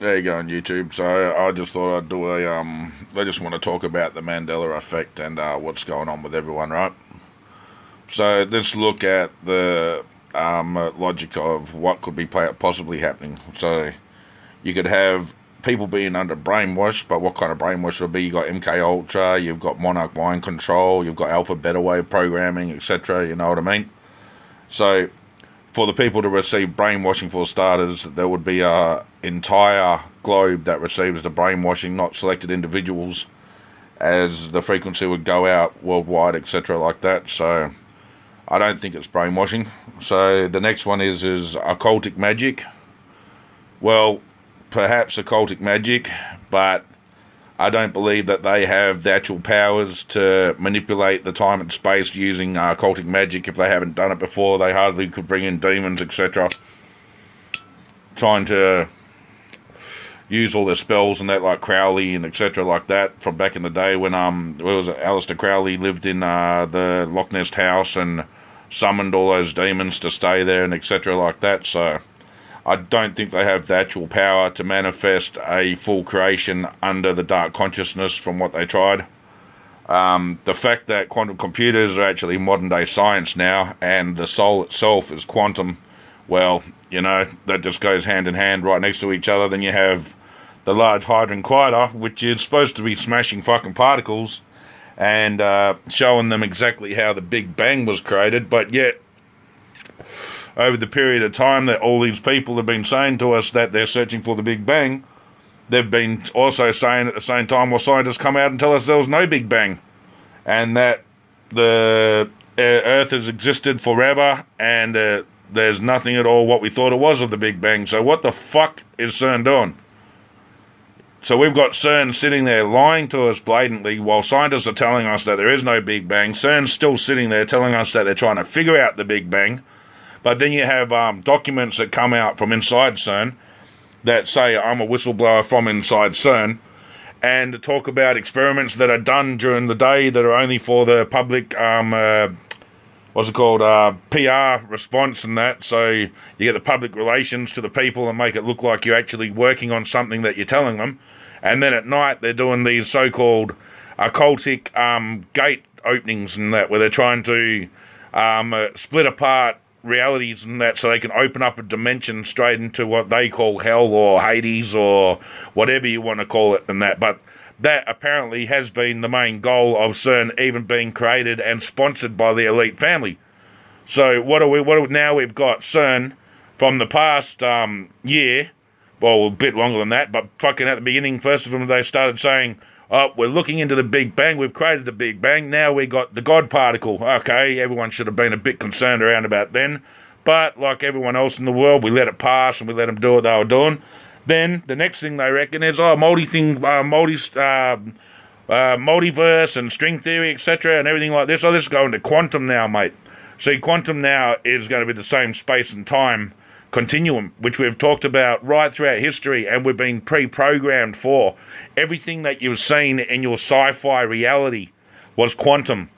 There you go on YouTube. So I just thought I'd do I just want to talk about the Mandela effect and what's going on with everyone, right? So let's look at the logic of what could be possibly happening. So you could have people being under brainwash, but what kind of brainwash would be? You got MK Ultra, you've got Monarch mind control, you've got alpha beta wave programming, etc. You know what I mean? So for the people to receive brainwashing, for starters, there would be a entire globe that receives the brainwashing, not selected individuals, as the frequency would go out worldwide, etc. like that. So I don't think it's brainwashing. So the next one is occultic magic. Well, perhaps occultic magic, but I don't believe that they have the actual powers to manipulate the time and space using occultic magic. If they haven't done it before, they hardly could bring in demons, etc. Trying to use all their spells and that, like Crowley and etc. like that, from back in the day when Aleister Crowley lived in the Loch Ness house and summoned all those demons to stay there and etc. like that. So I don't think they have the actual power to manifest a full creation under the dark consciousness from what they tried. The fact that quantum computers are actually modern day science now and the soul itself is quantum, well, you know, that just goes hand in hand right next to each other. Then you have the Large Hadron Collider, which is supposed to be smashing fucking particles and showing them exactly how the Big Bang was created, but yet over the period of time that all these people have been saying to us that they're searching for the Big Bang, they've been also saying at the same time, well, scientists come out and tell us there was no Big Bang, and that the Earth has existed forever, and there's nothing at all what we thought it was of the Big Bang. So what the fuck is CERN doing? So we've got CERN sitting there lying to us blatantly while scientists are telling us that there is no Big Bang. CERN's still sitting there telling us that they're trying to figure out the Big Bang. But then you have documents that come out from inside CERN that say I'm a whistleblower from inside CERN, and talk about experiments that are done during the day that are only for the public, PR response and that. So you get the public relations to the people and make it look like you're actually working on something that you're telling them. And then at night they're doing these so-called occultic gate openings and that, where they're trying to split apart realities and that, so they can open up a dimension straight into what they call hell or Hades or whatever you want to call it and that. But that apparently has been the main goal of CERN even being created and sponsored by the elite family. So now we've got CERN from the past year, well, a bit longer than that, but fucking at the beginning, first of them, they started saying, oh, we're looking into the Big Bang, we've created the Big Bang, now we got the God particle. Okay, everyone should have been a bit concerned around about then, but like everyone else in the world, we let it pass and we let them do what they were doing. Then the next thing they reckon is, multiverse and string theory, etc., and everything like this. Oh, this is going to quantum now, mate. See, quantum now is going to be the same space and time continuum, which we've talked about right throughout history, and we've been pre-programmed for. Everything that you've seen in your sci-fi reality was quantum,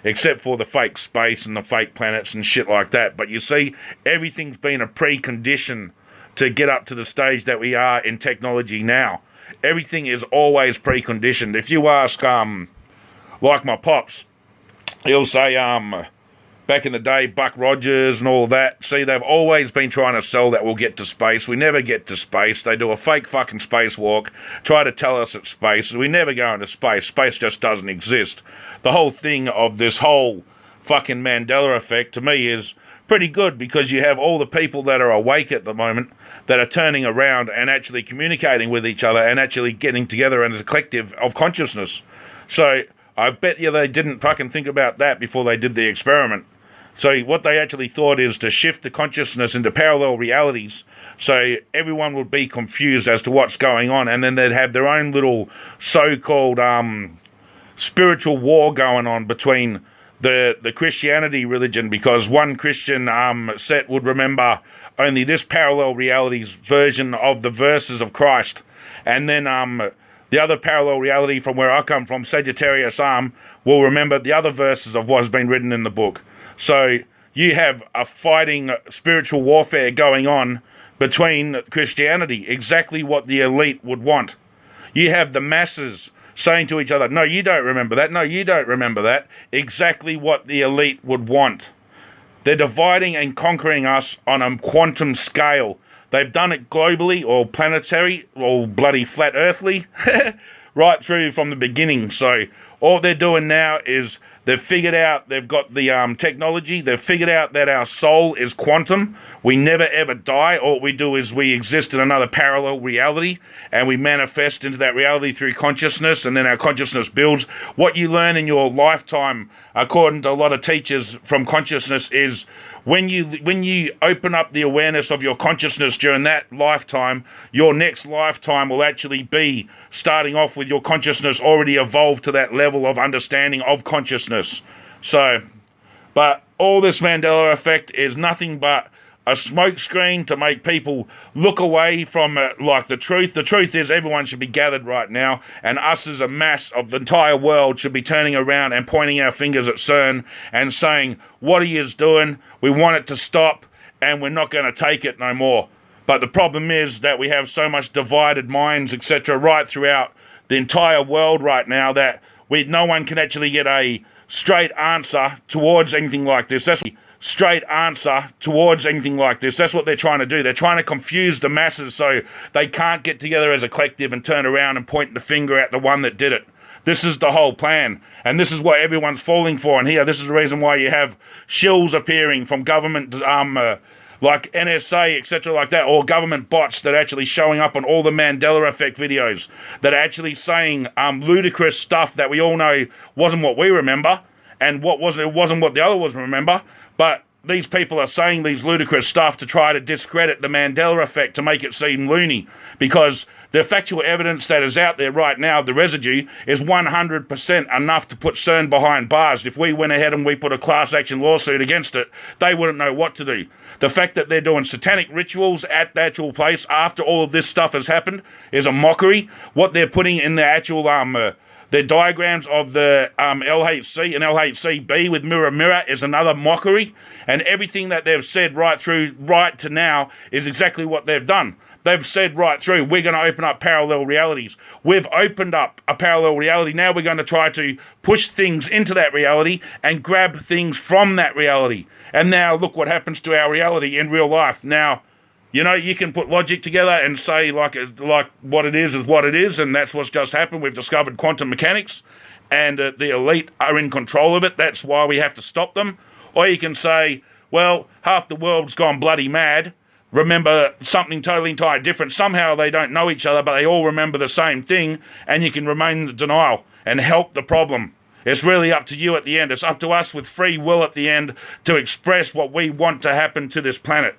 except for the fake space and the fake planets and shit like that. But you see, everything's been a precondition to get up to the stage that we are in technology now. Everything is always preconditioned. If you ask, like my pops, he'll say, back in the day, Buck Rogers and all that. See, they've always been trying to sell that we'll get to space. We never get to space. They do a fake fucking spacewalk, try to tell us it's space. We never go into space. Space just doesn't exist. The whole thing of this whole fucking Mandela effect, to me, is pretty good, because you have all the people that are awake at the moment that are turning around and actually communicating with each other and actually getting together as a collective of consciousness. So I bet you they didn't fucking think about that before they did the experiment. So what they actually thought is to shift the consciousness into parallel realities, so everyone would be confused as to what's going on, and then they'd have their own little so-called spiritual war going on between the Christianity religion, because one Christian set would remember only this parallel reality's version of the verses of Christ, and then the other parallel reality from where I come from, Sagittarius will remember the other verses of what has been written in the book. So you have a fighting spiritual warfare going on between Christianity, exactly what the elite would want. You have the masses saying to each other, no, you don't remember that, no, you don't remember that, exactly what the elite would want. They're dividing and conquering us on a quantum scale. They've done it globally or planetary or bloody flat earthly, right through from the beginning. So all they're doing now is they've figured out, they've got the technology, they've figured out that our soul is quantum. We never ever die. All we do is we exist in another parallel reality, and we manifest into that reality through consciousness, and then our consciousness builds. What you learn in your lifetime, according to a lot of teachers from consciousness, is when you open up the awareness of your consciousness during that lifetime, your next lifetime will actually be starting off with your consciousness already evolved to that level of understanding of consciousness. So, but all this Mandela effect is nothing but a smokescreen to make people look away from like the truth. The truth is everyone should be gathered right now, and us as a mass of the entire world should be turning around and pointing our fingers at CERN and saying, what he is doing, we want it to stop, and we're not going to take it no more. But the problem is that we have so much divided minds, etc., right throughout the entire world right now that no one can actually get a straight answer towards anything like this. That's straight answer towards anything like this. That's what they're trying to do. They're trying to confuse the masses so they can't get together as a collective and turn around and point the finger at the one that did it. This is the whole plan, and this is what everyone's falling for. And here, this is the reason why you have shills appearing from government, like NSA, etc., like that, or government bots that are actually showing up on all the Mandela Effect videos that are actually saying ludicrous stuff that we all know wasn't what we remember, and it wasn't what the other was remember. But these people are saying these ludicrous stuff to try to discredit the Mandela Effect, to make it seem loony, because the factual evidence that is out there right now, the residue, is 100% enough to put CERN behind bars. If we went ahead and we put a class action lawsuit against it, they wouldn't know what to do. The fact that they're doing satanic rituals at the actual place after all of this stuff has happened is a mockery. What they're putting in the actual the diagrams of the LHC and LHCb with mirror mirror is another mockery, and everything that they've said right to now is exactly what they've done. They've said right through, we're going to open up parallel realities. We've opened up a parallel reality. Now we're going to try to push things into that reality and grab things from that reality. And now look what happens to our reality in real life. Now, you know, you can put logic together and say like what it is what it is, and that's what's just happened. We've discovered quantum mechanics, and the elite are in control of it. That's why we have to stop them. Or you can say, well, half the world's gone bloody mad. Remember something totally entirely different. Somehow they don't know each other, but they all remember the same thing, and you can remain in denial and help the problem. It's really up to you at the end. It's up to us with free will at the end to express what we want to happen to this planet.